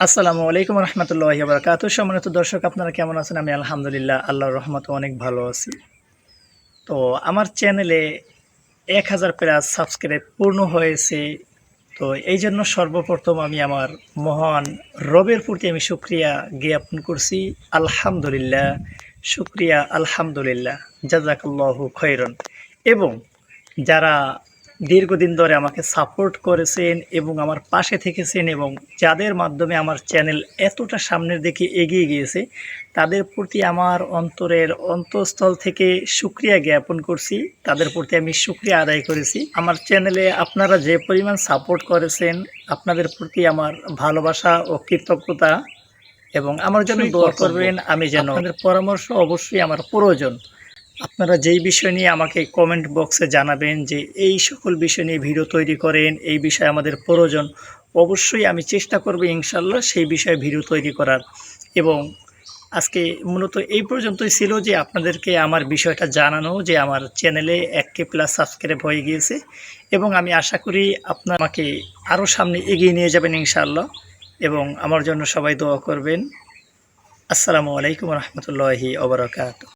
আসসালামু আলাইকুম রহমতুল্লাহি ওয়া বারাকাতুহু। সম্মানিত দর্শক, আপনারা কেমন আছেন? আমি আলহামদুলিল্লাহ, আল্লাহর রহমতে অনেক ভালো আছি। তো আমার চ্যানেলে ১,০০০ প্লাস সাবস্ক্রাইব পূর্ণ হয়েছে। তো এই জন্য সর্বপ্রথম আমি আমার মহান রবের প্রতি আমি শুকরিয়া জ্ঞাপন করছি। আলহামদুলিল্লাহ, শুকরিয়া আলহামদুলিল্লাহ, জাযাকাল্লাহু খৈরন। এবং যারা দীর্ঘদিন ধরে আমাকে সাপোর্ট করেছেন এবং আমার পাশে থেকেছেন এবং যাদের মাধ্যমে আমার চ্যানেল এতটা সামনের দিকে এগিয়ে গিয়েছে, তাদের প্রতি আমার অন্তরের অন্তঃস্থল থেকে শুকরিয়া জ্ঞাপন করছি। তাদের প্রতি আমি শুকরিয়া আদায় করেছি। আমার চ্যানেলে আপনারা যে পরিমাণ সাপোর্ট করেছেন, আপনাদের প্রতি আমার ভালোবাসা ও কৃতজ্ঞতা, এবং আমার জন্য দোয়া করবেন। আমি যেন আপনাদের পরামর্শ অবশ্যই আমার প্রয়োজন। আপনারা যেই বিষয় নিয়ে আমাকে কমেন্ট বক্সে জানাবেন যে এই সকল বিষয় নিয়ে ভিডিও তৈরি করেন, এই বিষয়ে আমাদের প্রয়োজন, অবশ্যই আমি চেষ্টা করব ইনশাল্লাহ সেই বিষয়ে ভিডিও তৈরি করার। এবং আজকে মূলত এই পর্যন্তই ছিল যে আপনাদেরকে আমার বিষয়টা জানানো যে আমার চ্যানেলে 1K প্লাস সাবস্ক্রাইব হয়ে গিয়েছে, এবং আমি আশা করি আপনারা আমাকে আরও সামনে এগিয়ে নিয়ে যাবেন ইনশাআল্লাহ, এবং আমার জন্য সবাই দোয়া করবেন। আসসালামু আলাইকুম রহমতুল্লাহি ওয়া বারাকাতুহু।